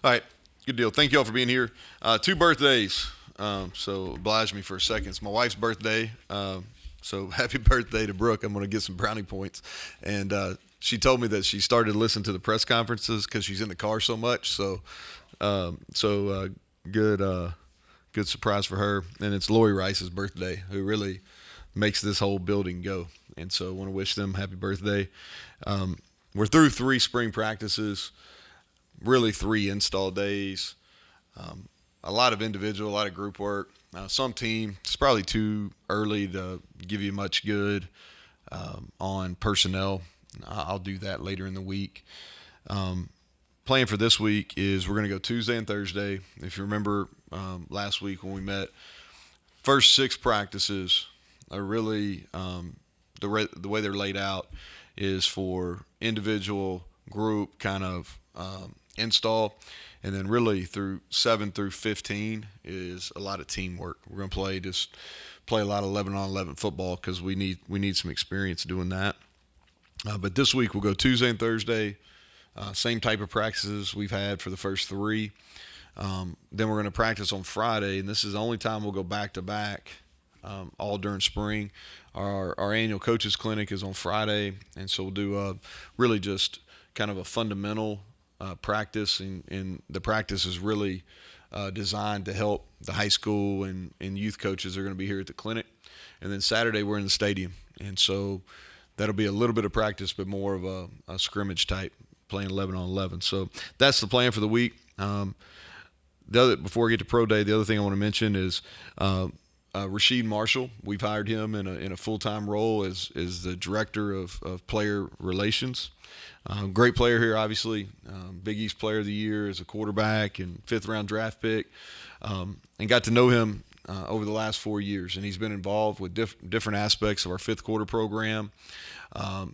All right, good deal. Thank you all for being here. Two birthdays, so oblige me for a second. It's my wife's birthday, so happy birthday to Brooke. I'm going to get some brownie points. And she told me that she started listening to the press conferences because she's in the car so much. So good, good surprise for her. And it's Lori Rice's birthday, who really makes this whole building go. And so I want to wish them happy birthday. We're through 3 spring practices, really 3 install days, a lot of individual, a lot of group work. Some team, it's probably too early to give you much good on personnel. I'll do that later in the week. Plan for this week is we're going to go Tuesday and Thursday. If you remember last week when we met, first 6 practices are really the way they're laid out is for individual, group kind of install, and then really through 7 through 15 is a lot of teamwork. We're going to play a lot of 11-on-11 football because we need some experience doing that. But this week we'll go Tuesday and Thursday, same type of practices we've had for the first 3. Then we're going to practice on Friday, and this is the only time we'll go back to back all during spring. Our annual coaches clinic is on Friday, and so we'll do really just kind of a fundamental practice, and the practice is really designed to help the high school and youth coaches that are going to be here at the clinic. And then Saturday we're in the stadium, and so that'll be a little bit of practice, but more of a scrimmage type, playing 11-on-11. So that's the plan for the week. Before we get to pro day, the other thing I want to mention is Rasheed Marshall. We've hired him in a full-time role as the director of player relations. Great player here, obviously. Big East Player of the Year as a quarterback and 5th-round draft pick, and got to know him over the last 4 years. And he's been involved with different aspects of our 5th quarter program,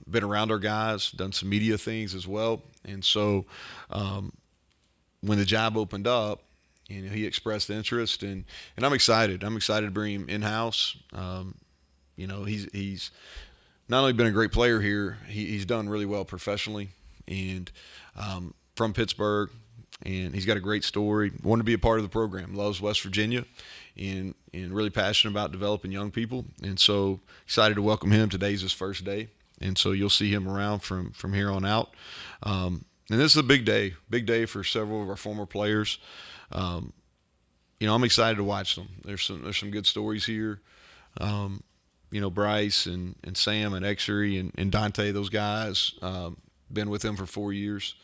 been around our guys, done some media things as well. And so when the job opened up, he expressed interest, and I'm excited. I'm excited to bring him in-house. He's not only been a great player here, he's done really well professionally, and from Pittsburgh, and he's got a great story. Wanted to be a part of the program, loves West Virginia, and really passionate about developing young people. And so excited to welcome him. Today's his first day, and so you'll see him around from here on out. And this is a big day for several of our former players. I'm excited to watch them. There's some good stories here. Bryce and Sam and Exery and Dante, those guys, been with them for 4 years.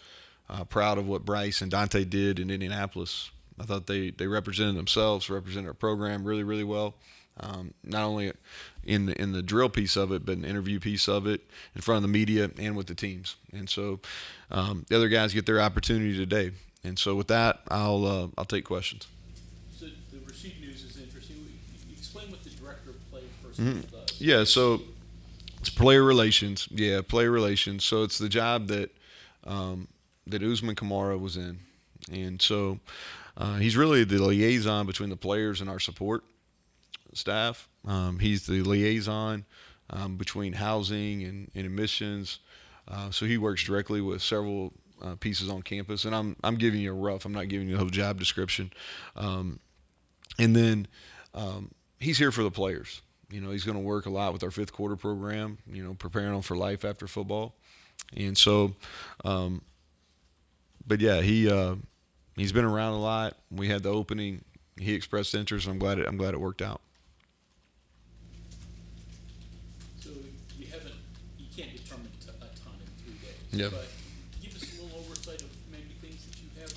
Proud of what Bryce and Dante did in Indianapolis. I thought they represented themselves, represented our program really, really well. Not only in the drill piece of it, but an interview piece of it in front of the media and with the teams. And so the other guys get their opportunity today. And so with that, I'll take questions. So the Rasheed news is interesting. Explain what the director of play Mm-hmm. person does. Yeah, so it's player relations. Yeah, player relations. So it's the job that Usman Kamara was in, and so he's really the liaison between the players and our support staff. He's the liaison between housing and admissions. So he works directly with several pieces on campus, and I'm giving you a rough. I'm not giving you the whole job description. And then he's here for the players. He's going to work a lot with our 5th quarter program. Preparing them for life after football, and so. But yeah, he's been around a lot. We had the opening. He expressed interest. I'm glad it worked out. So you can't determine a ton in 3 days. Yeah. But give us a little oversight of maybe things that you have.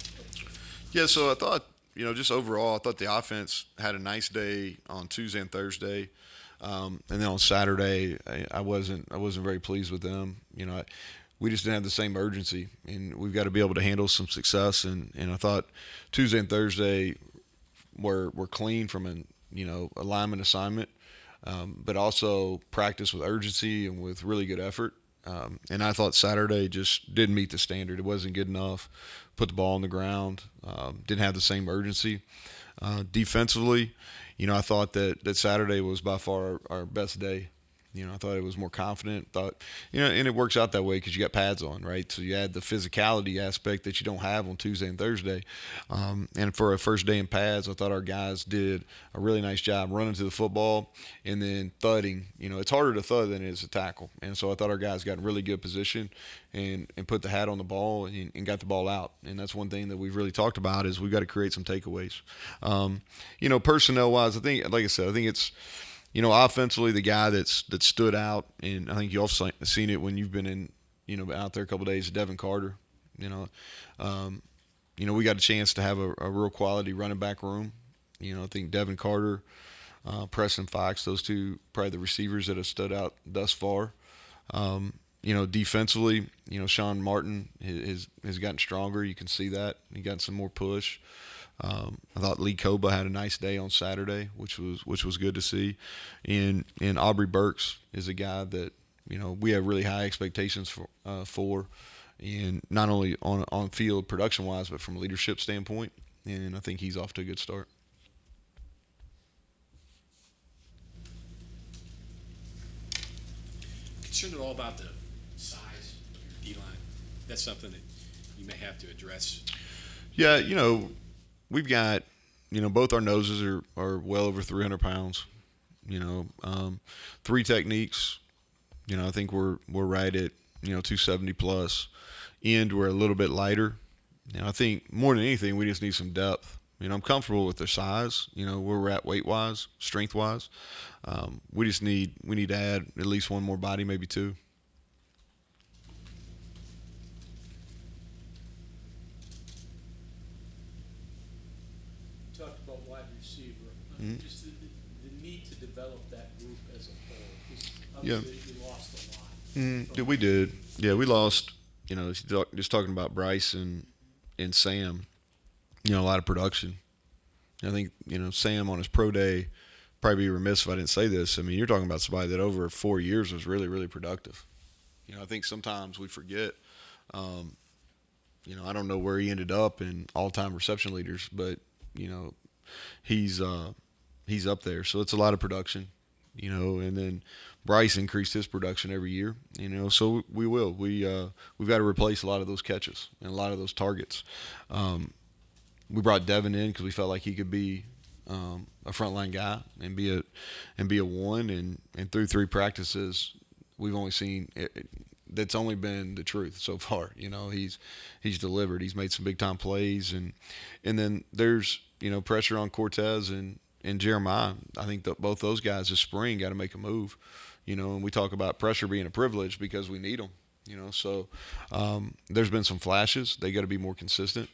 Yeah. So I thought, just overall, I thought the offense had a nice day on Tuesday and Thursday, and then on Saturday, I wasn't very pleased with them. We just didn't have the same urgency, and we've got to be able to handle some success. And I thought Tuesday and Thursday were clean from an alignment assignment, but also practice with urgency and with really good effort. And I thought Saturday just didn't meet the standard. It wasn't good enough. Put the ball on the ground. Didn't have the same urgency. Defensively, I thought that Saturday was by far our best day. I thought it was more confident. And it works out that way because you got pads on, right? So you add the physicality aspect that you don't have on Tuesday and Thursday. And for a first day in pads, I thought our guys did a really nice job running to the football and then thudding. It's harder to thud than it is to tackle. And so I thought our guys got in really good position and put the hat on the ball and got the ball out. And that's one thing that we've really talked about is we've got to create some takeaways. Personnel wise, I think, like I said, I think it's offensively, the guy that stood out, and I think you've also seen it when you've been out there a couple of days, Devin Carter. We got a chance to have a real quality running back room. I think Devin Carter, Preston Fox, those two probably the receivers that have stood out thus far. Defensively, Sean Martin has gotten stronger. You can see that. He got some more push. I thought Lee Koba had a nice day on Saturday, which was good to see. And Aubrey Burks is a guy that we have really high expectations for, and not only on field production wise, but from a leadership standpoint. And I think he's off to a good start. Concerned at all about the size of your D-line? That's something that you may have to address. Yeah, we've got, both our noses are well over 300 pounds. Three techniques. I think we're right at 270 plus. End we're a little bit lighter. I think more than anything we just need some depth. I'm comfortable with their size. Where we're at weight wise, strength wise. We need to add at least one more body, maybe two. Talked about wide receiver. Just the need to develop that group as a whole. Because obviously you lost a lot. We did. Yeah, we lost. Just talking about Bryce and Sam. A lot of production. I think Sam on his pro day. Probably be remiss if I didn't say this. I mean, you're talking about somebody that over 4 years was really, really productive. I think sometimes we forget. I don't know where he ended up in all-time reception leaders, but he's up there. So it's a lot of production. And then Bryce increased his production every year. So we will. We've got to replace a lot of those catches and a lot of those targets. We brought Devin in because we felt like he could be a frontline guy and be a one. And through 3 practices, we've only seen it. That's only been the truth so far. He's delivered. He's made some big time plays, and then there's pressure on Cortez and Jeremiah. I think that both those guys this spring got to make a move. And we talk about pressure being a privilege because we need them. So there's been some flashes. They got to be more consistent.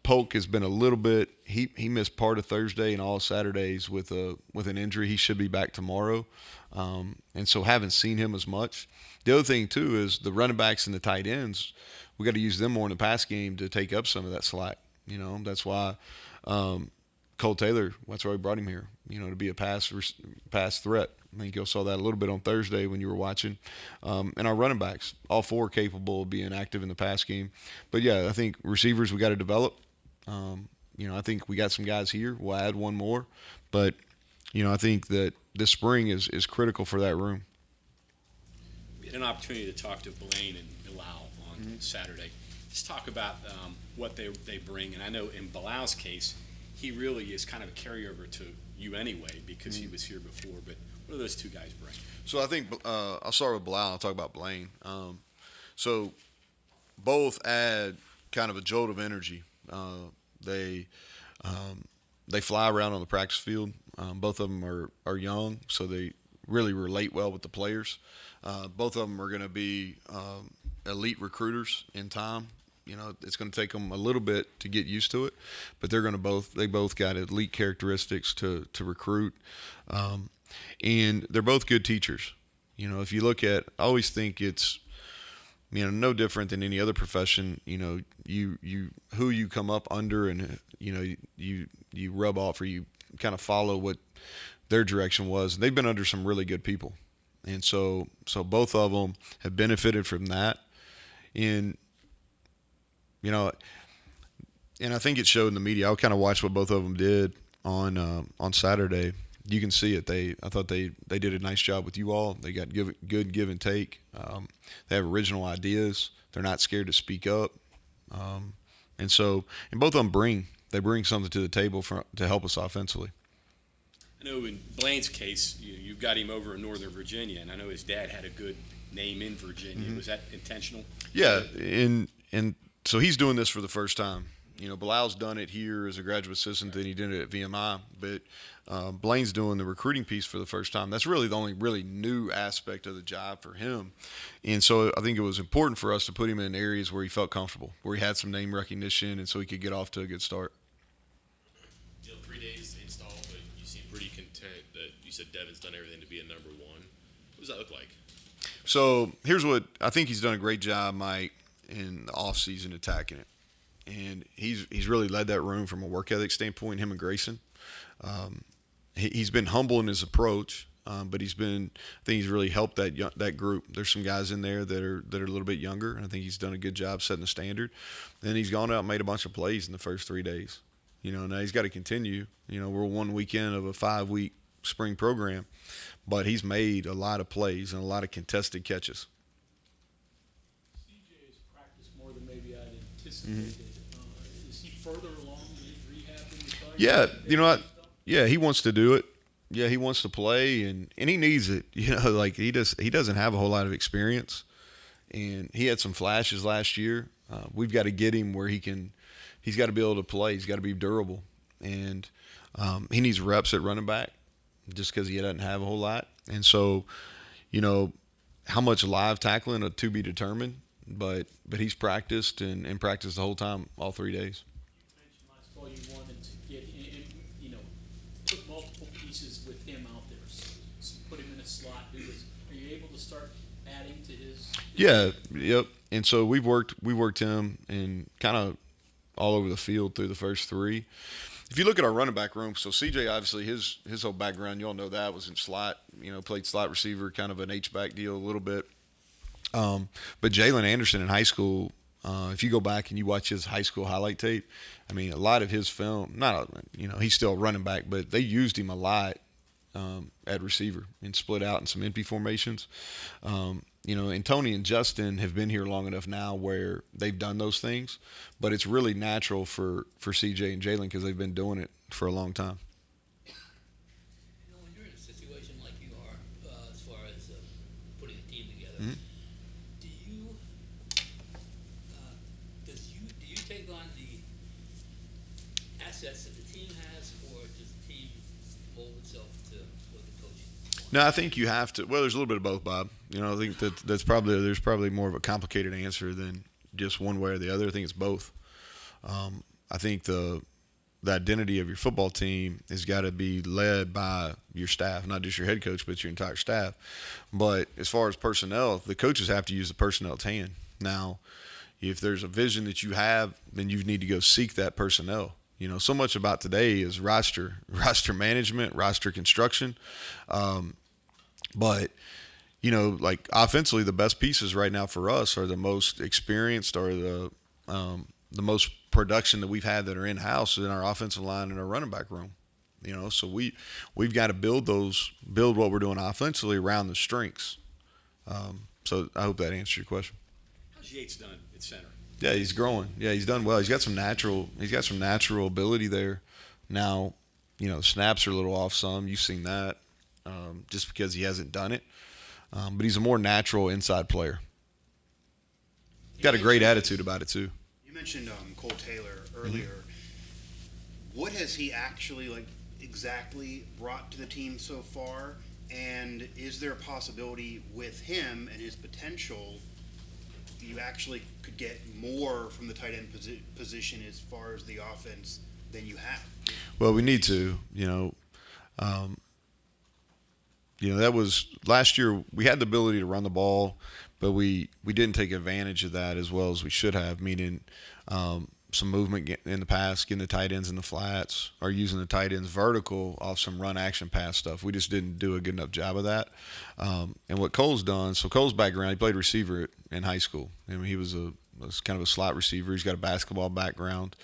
Polk has been a little bit. He missed part of Thursday and all Saturdays with an injury. He should be back tomorrow, and so haven't seen him as much. The other thing too is the running backs and the tight ends. We got to use them more in the pass game to take up some of that slack. That's why Cole Taylor. That's why we brought him here. To be a pass threat. I think you saw that a little bit on Thursday when you were watching. And our running backs, all 4 capable of being active in the pass game. But, yeah, I think receivers we got to develop. I think we got some guys here. We'll add one more. But, I think that this spring is critical for that room. We had an opportunity to talk to Blaine and Bilal on Saturday. Just talk about what they bring. And I know in Bilal's case, he really is kind of a carryover to you anyway because he was here before. But what do those 2 guys bring? So I think I'll start with Bilal. I'll talk about Blaine. So both add kind of a jolt of energy. They fly around on the practice field. Both of them are young, so they really relate well with the players. Both of them are going to be elite recruiters in time. It's going to take them a little bit to get used to it, but they both got elite characteristics to recruit. And they're both good teachers. If you look at, I always think it's, no different than any other profession. You who you come up under, and you rub off, or you kind of follow what their direction was. They've been under some really good people, and so both of them have benefited from that. And and I think it showed in the media. I kind of watched what both of them did on Saturday. you can see it. I thought they did a nice job with you all. They got good give and take. They have original ideas. They're not scared to speak up. And both of them bring something to the table to help us offensively. I know in Blaine's case, you got him over in Northern Virginia, and I know his dad had a good name in Virginia. Mm-hmm. Was that intentional? Yeah, and so he's doing this for the first time. Bilal's done it here as a graduate assistant, then he did it at VMI. But Blaine's doing the recruiting piece for the first time. That's really the only really new aspect of the job for him. And so I think it was important for us to put him in areas where he felt comfortable, where he had some name recognition, and so he could get off to a good start. 3 days installed, but you seem pretty content that you said Devin's done everything to be a number one. What does that look like? So here's what I think he's done a great job, Mike, in the offseason attacking it. And he's really led that room from a work ethic standpoint, him and Grayson. He's been humble in his approach, but I think he's really helped that group. There's some guys in there that are a little bit younger, and I think he's done a good job setting the standard. Then he's gone out and made a bunch of plays in the first 3 days. Now he's got to continue. We're 1 weekend of a 5-week spring program, but he's made a lot of plays and a lot of contested catches. CJ has practiced more than maybe I'd anticipated. Is he further along in his rehab than you thought? Yeah, you know what? Yeah, he wants to do it. Yeah, he wants to play, and he needs it. Like he doesn't have a whole lot of experience, and he had some flashes last year. We've got to get him where he's got to be able to play. He's got to be durable, and he needs reps at running back just because he doesn't have a whole lot. And so, how much live tackling to be determined, but he's practiced and practiced the whole time, all 3 days. You mentioned last fall you wanted to get him, put multiple pieces with him out there, put him in a slot, do this. Are you able to start adding to his? Yeah, yep. And so we worked him and kind of all over the field through the first 3. If you look at our running back room, so CJ obviously his whole background, you all know that, was in slot. Played slot receiver, kind of an H-back deal a little bit. But Jalen Anderson in high school, if you go back and you watch his high school highlight tape, I mean, a lot of his film, he's still a running back, but they used him a lot at receiver and split out in some NP formations. And Tony and Justin have been here long enough now where they've done those things, but it's really natural for CJ and Jalen because they've been doing it for a long time. When you're in a situation like you are, as far as putting a team together, Mm-hmm. do you take on the assets that the team has, or does the team mold itself to what the coach wants? No, I think you have to. Well, there's a little bit of both, Bob. I think there's probably more of a complicated answer than just one way or the other. I think it's both. I think the identity of your football team has got to be led by your staff, not just your head coach, but your entire staff. But as far as personnel, the coaches have to use the personnel at hand. Now, if there's a vision that you have, then you need to go seek that personnel. So much about today is roster management, roster construction. But like offensively, the best pieces right now for us are the most experienced or the most production that we've had that are in-house in our offensive line and our running back room. So we've got to build what we're doing offensively around the strengths. So I hope that answers your question. How's Yates done at center? Yeah, he's growing. Yeah, he's done well. He's got some natural ability there. Now, the snaps are a little off some. You've seen that, just because he hasn't done it. But he's a more natural inside player. Got a great attitude about it too. You mentioned Cole Taylor earlier. What has he actually exactly brought to the team so far? And is there a possibility with him and his potential you actually could get more from the tight end position as far as the offense than you have? Well, we need to. That was last year. We had the ability to run the ball, but we didn't take advantage of that as well as we should have. Meaning, some movement in the pass, getting the tight ends in the flats, or using the tight ends vertical off some run action pass stuff. We just didn't do a good enough job of that. And what Cole's done, so Cole's background, he played receiver in high school. I mean, he was a as kind of a slot receiver. He's got a basketball background.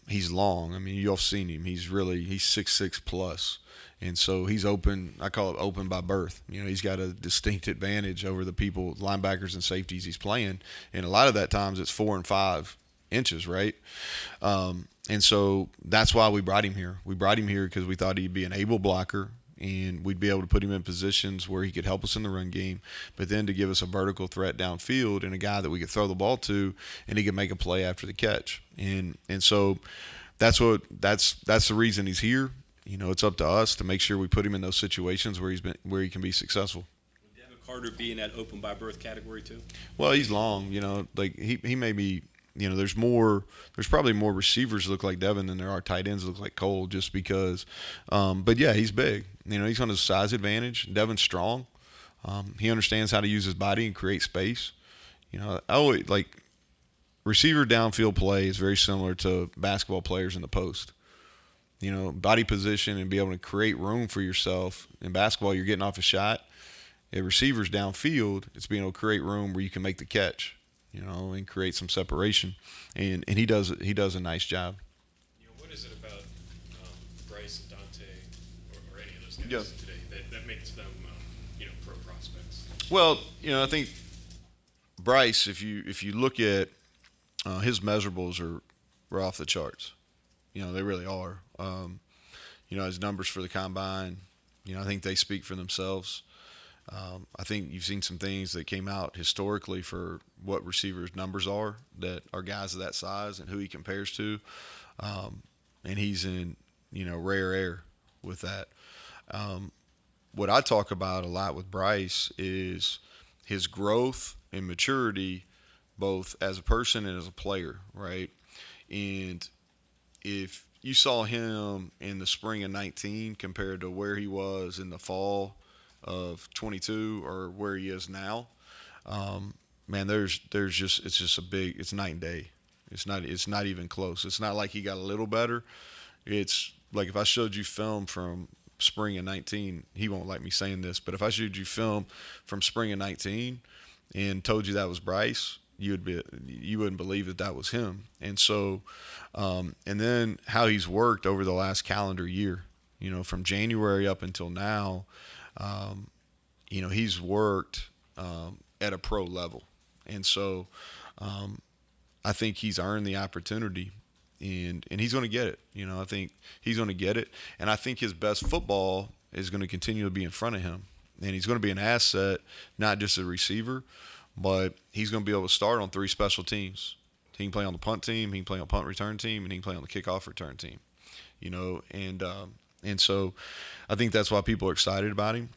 He's long. I mean, you've seen him. He's 6'6" plus. And so he's open. I call it open by birth. You know, he's got a distinct advantage over the people, linebackers and safeties he's playing. And a lot of that times it's 4 and 5 inches, right? And so that's why we brought him here. We brought him here because we thought he'd be an able blocker, and we'd be able to put him in positions where he could help us in the run game, but then to give us a vertical threat downfield and a guy that we could throw the ball to, and he could make a play after the catch. And so that's the reason he's here. You know, it's up to us to make sure we put him in those situations where he can be successful. Would Devin Carter be in that open by birth category too? Well, he's long. You know, like he may be. You know, there's probably more receivers that look like Devin than there are tight ends that look like Cole, just because. But yeah, he's big. You know, he's on his size advantage. Devin's strong. He understands how to use his body and create space. You know, I always like receiver downfield play is very similar to basketball players in the post. You know, body position and be able to create room for yourself. In basketball, you're getting off a shot. At receivers downfield, it's being able to create room where you can make the catch, you know, and create some separation. And he does a nice job. You know, what is it about Bryce and Dante or any of those guys Yeah. today that makes them, pro prospects? Well, you know, I think Bryce, if you look at his measurables are off the charts. You know, they really are. You know, his numbers for the combine, you know, I think they speak for themselves. I think you've seen some things that came out historically for what receivers' numbers are that are guys of that size and who he compares to. And he's in, you know, rare air with that. What I talk about a lot with Bryce is his growth and maturity, both as a person and as a player, right? And if you saw him in the spring of 19 compared to where he was in the fall of 22 or where he is now, man, it's night and day. It's not even close. It's not like he got a little better. It's like if I showed you film from spring of 19, he won't like me saying this, but if I showed you film from spring of 19 and told you that was Bryce, you wouldn't believe that was him. And so, and then how he's worked over the last calendar year, you know, from January up until now, you know, he's worked at a pro level. And so I think he's earned the opportunity, and he's going to get it. You know, I think he's going to get it. And I think his best football is going to continue to be in front of him. And he's going to be an asset, not just a receiver, but he's going to be able to start on 3 special teams. He can play on the punt team, he can play on the punt return team, and he can play on the kickoff return team. You know, and so I think that's why people are excited about him.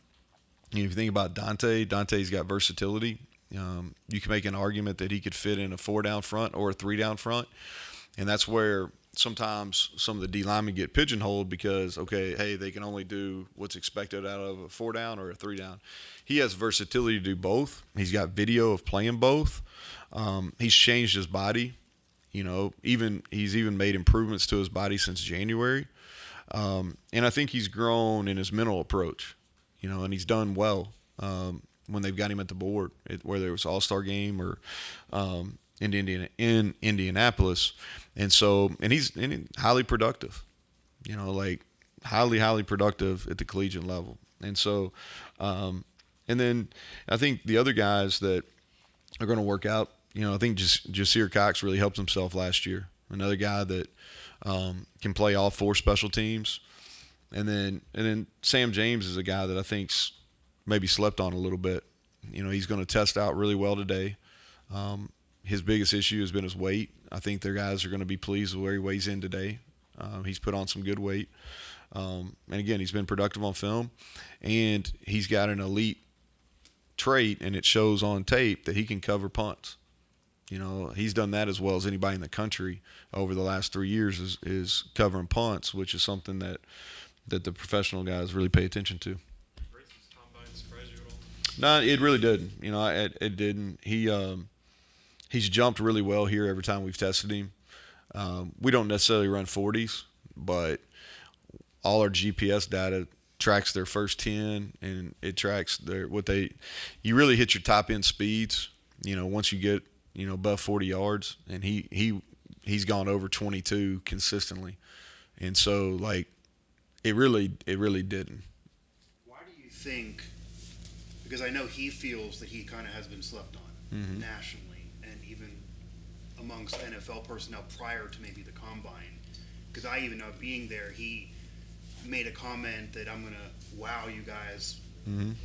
You know, if you think about Dante's got versatility. You can make an argument that he could fit in a 4-down front or a 3-down front, and that's where sometimes some of the D linemen get pigeonholed because, okay, hey, they can only do what's expected out of a 4-down or a 3-down. He has versatility to do both. He's got video of playing both. He's changed his body. You know, he's even made improvements to his body since January. And I think he's grown in his mental approach, you know, and he's done well when they've got him at the board, whether it was All-Star game or in Indianapolis. And he's highly productive, you know, like highly productive at the collegiate level. And so, and then I think the other guys that are going to work out, you know, I think Jasir Cox really helped himself last year. Another guy that can play all 4 special teams. And then Sam James is a guy that I think's maybe slept on a little bit. You know, he's going to test out really well today. His biggest issue has been his weight. I think their guys are going to be pleased with where he weighs in today. He's put on some good weight. And again, he's been productive on film, and he's got an elite trait, and it shows on tape that he can cover punts. You know, he's done that as well as anybody in the country over the last 3 years is covering punts, which is something that the professional guys really pay attention to. Bryce's combine surprise you at all? No, it really didn't. You know, it didn't. He's jumped really well here every time we've tested him. We don't necessarily run 40s, but all our GPS data tracks their first 10, and it tracks you really hit your top end speeds, you know, once you get above 40 yards, and he's gone over 22 consistently, and so like it really didn't. Why do you think? Because I know he feels that he kind of has been slept on nationally and even amongst NFL personnel prior to maybe the combine. Because I even know being there, he made a comment that I'm gonna wow you guys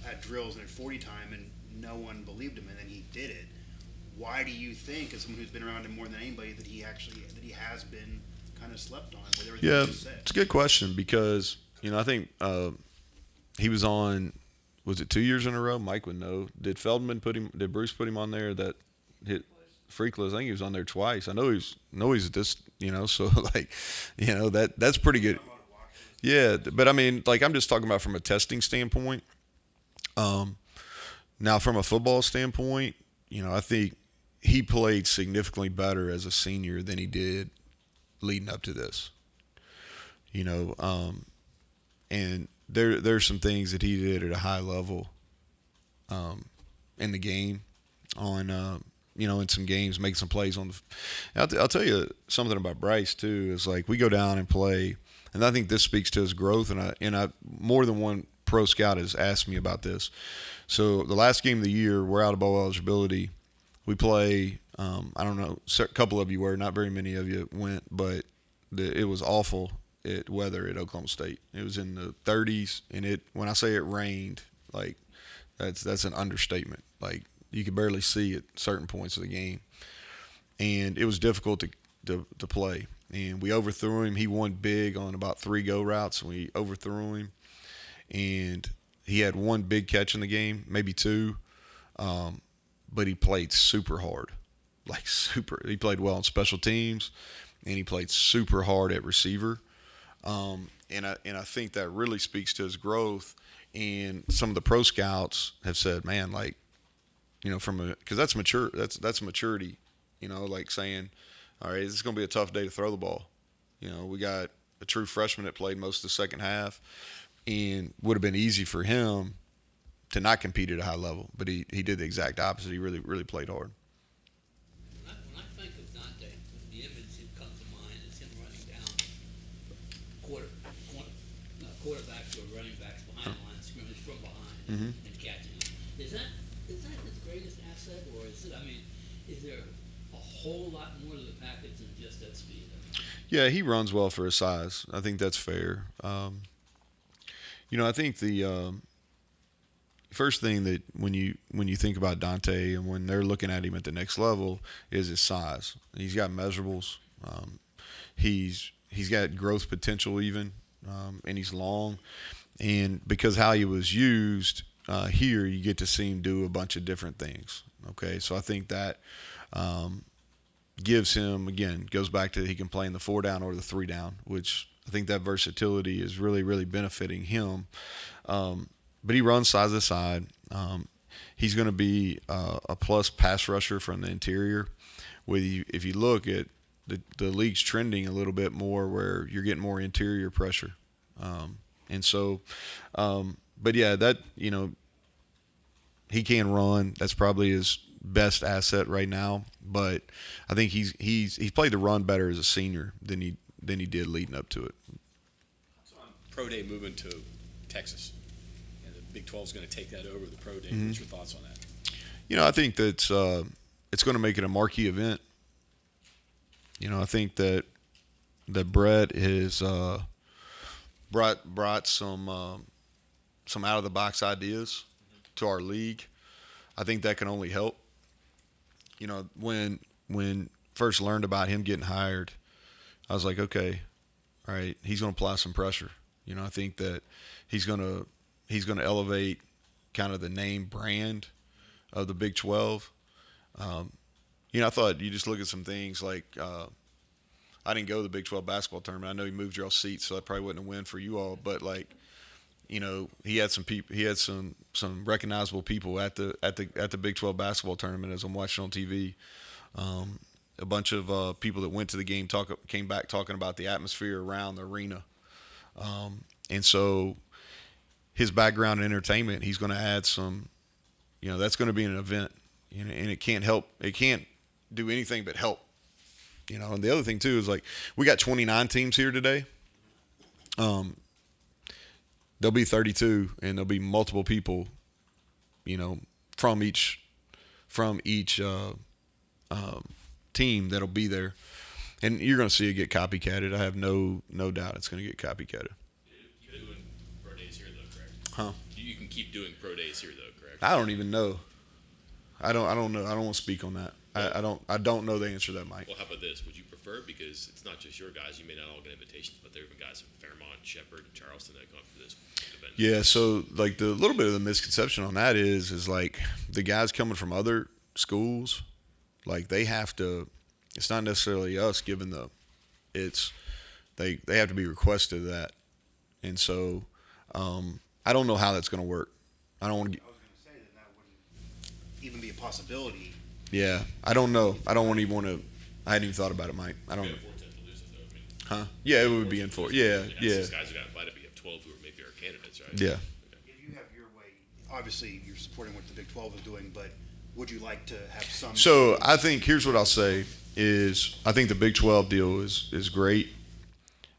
at drills and at 40 time, and no one believed him, and then he did it. Why do you think, as someone who's been around him more than anybody, that he has been kind of slept on with everything Yeah, you just said? it's a good question because I think he was on. Was it 2 years in a row? Mike would know. Did Bruce put him on there that hit Freakless? I think he was on there twice. I know he's at this. So like, that's pretty good. Yeah, but I mean, like I'm just talking about from a testing standpoint. Now from a football standpoint, I think he played significantly better as a senior than he did leading up to this. And there's some things that he did at a high level in the game in some games, make some plays on the. I'll tell you something about Bryce too. Is like we go down and play, and I think this speaks to his growth. And I more than one pro scout has asked me about this. So the last game of the year, we're out of bowl eligibility. We play. I don't know. A couple of you were, not very many of you went, but it was awful weather at Oklahoma State. It was in the 30s, and when I say it rained, like that's an understatement. Like you could barely see at certain points of the game, and it was difficult to play. And we overthrew him. He won big on about 3 go routes, and we overthrew him. And he had 1 big catch in the game, maybe 2, but he played super hard, like super. He played well on special teams, and he played super hard at receiver. And I think that really speaks to his growth. And some of the pro scouts have said, man, like, because that's mature. That's maturity. Like saying, all right, it's going to be a tough day to throw the ball. We got a true freshman that played most of the second half, and would have been easy for him to not compete at a high level. But he did the exact opposite. He really, really played hard. When I think of Dante, the image that comes to mind is him running down quarterbacks or running backs behind the line of scrimmage from behind and catching them. Is that his greatest asset, or is it? I mean, is there a whole lot more to the package than just that speed? Yeah, he runs well for his size. I think that's fair. I think the first thing that when you think about Dante and when they're looking at him at the next level is his size. He's got measurables. He's got growth potential even, and he's long. And because how he was used here, you get to see him do a bunch of different things. Okay, so I think that gives him, again, goes back to he can play in the 4 down or the 3 down, which I think that versatility is really, really benefiting him. But he runs side to side. He's going to be a plus pass rusher from the interior. If you look at the league's trending a little bit more where you're getting more interior pressure. And so, but yeah, that, he can run. That's probably his best asset right now. But I think he's played the run better as a senior than he did leading up to it. So on pro day moving to Texas, and the Big 12 is going to take that over the pro day. What's your thoughts on that? I think that it's going to make it a marquee event. I think that Brett has brought some out of the box ideas to our league. I think that can only help. When first learned about him getting hired, I was like, okay, all right, he's going to apply some pressure. I think that he's going to elevate kind of the name brand of the Big 12. I thought you just look at some things like I didn't go to the Big 12 basketball tournament. I know he moved your seats, so that probably wasn't a win for you all. But like, he had some people, he had some recognizable people at the Big 12 basketball tournament as I'm watching on TV. A bunch of people that went to the game came back talking about the atmosphere around the arena. And so his background in entertainment, he's going to add some, that's going to be an event, and it can't do anything but help. And the other thing too is like we got 29 teams here today. There'll be 32, and there'll be multiple people, from each team that'll be there, and you're going to see it get copycatted. I have no doubt it's going to get copycatted. You're doing pro days here though, correct? Huh? You can keep doing pro days here though, correct? I don't even know. I don't know. I don't want to speak on that. I don't know the answer to that, Mike. Well, how about this? Would you prefer, because it's not just your guys, you may not all get invitations, but there have been guys from Fairmont, Shepherd, and Charleston that come for this event. Yeah, so like the little bit of the misconception on that is like the guys coming from other schools, like they have to. It's not necessarily us giving they have to be requested that, and so I don't know how that's going to work. I don't want to. I was going to say that wouldn't even be a possibility. Yeah, I don't know. I don't even want to. I hadn't even thought about it, Mike. I don't. You have 4 to lose it though. Huh? Yeah, it would be in for. Yeah, yeah, These guys who got invited, but you have 12 who are maybe our candidates, right? yeah. If you have your way, obviously you're supporting what the Big 12 is doing, but would you like to have some? So I think here's what I'll say is I think the Big 12 deal is great.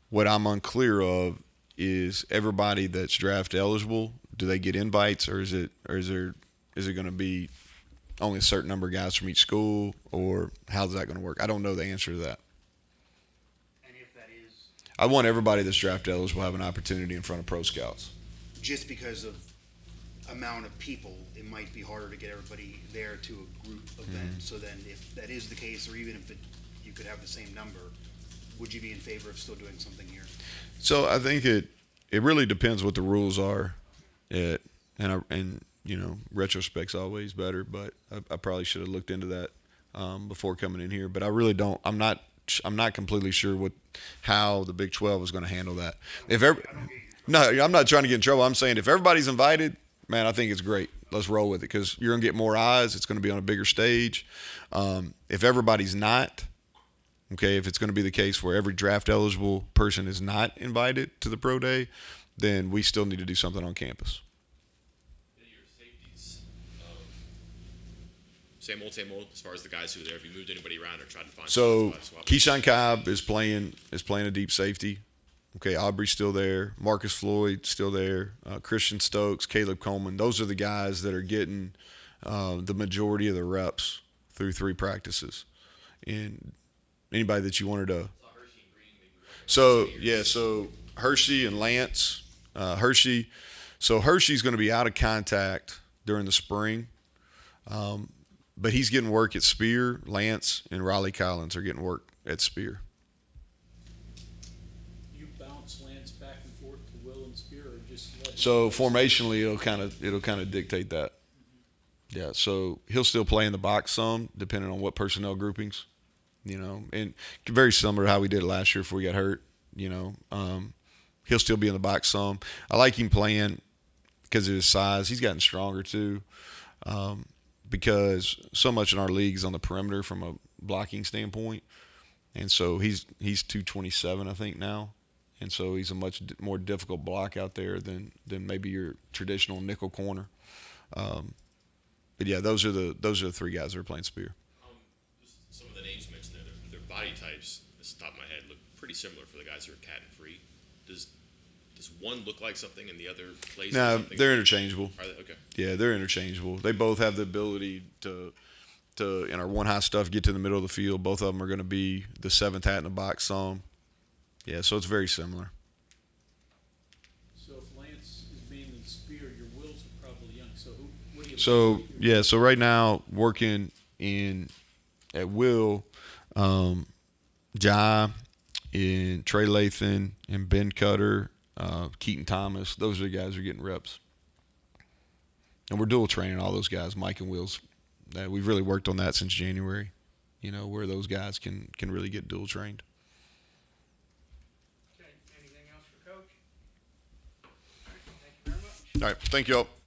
What I'm unclear of is everybody that's draft eligible. Do they get invites, or is it going to be only a certain number of guys from each school, or how's that going to work? I don't know the answer to that. And if that is I want everybody that's draft eligible to have an opportunity in front of pro scouts. just because of amount of people, it might be harder to get everybody there to a group event. So then if that is the case, or even if you could have the same number, would you be in favor of still doing something here? So I think it really depends what the rules are. Retrospect's always better, but I probably should have looked into that before coming in here. But I really don't. I'm not completely sure how the Big 12 is going to handle that. No, I'm not trying to get in trouble. I'm saying if everybody's invited, man, I think it's great. Let's roll with it because you're going to get more eyes. It's going to be on a bigger stage. If everybody's not, okay, if it's going to be the case where every draft eligible person is not invited to the pro day, then we still need to do something on campus. Your safeties, same old as far as the guys who are there. Have you moved anybody around or tried to find? So swap? Keyshawn Cobb is playing a deep safety. Okay, Aubrey's still there. Marcus Floyd still there. Christian Stokes, Caleb Coleman. Those are the guys that are getting the majority of the reps through 3 practices. And anybody that you wanted to. So Hershey and Lance. Hershey's going to be out of contact during the spring. But he's getting work at Spear. Lance and Riley Collins are getting work at Spear. You bounce Lance back and forth to Will and Spear, or just let him So formationally, it'll kind of dictate that. Yeah. So he'll still play in the box some, depending on what personnel groupings. And very similar to how we did it last year before we got hurt. He'll still be in the box some. I like him playing because of his size. He's gotten stronger too. Because so much in our league is on the perimeter from a blocking standpoint. And so he's 227, I think, now. And so he's a much more difficult block out there than maybe your traditional nickel corner. But yeah, those are the 3 guys that are playing Spear. Some of the names you mentioned there, their body types, off the top of my head, look pretty similar for the guys who are cat and free. Does one look like something and the other plays? No, something? they're interchangeable. Are they? Okay. Yeah, they're interchangeable. They both have the ability to in our one high stuff, get to the middle of the field. Both of them are going to be the 7th hat in the box some. Yeah, so it's very similar. So if Lance is mainly Spear, your Wills are probably young. So what do you? So right now working at Will, Jai and Trey Lathan and Ben Cutter, Keaton Thomas. Those are the guys who are getting reps. And we're dual training all those guys, Mike and Will's. We've really worked on that since January, where those guys can really get dual trained. Okay, anything else for Coach? All right, thank you very much. All right, thank you all.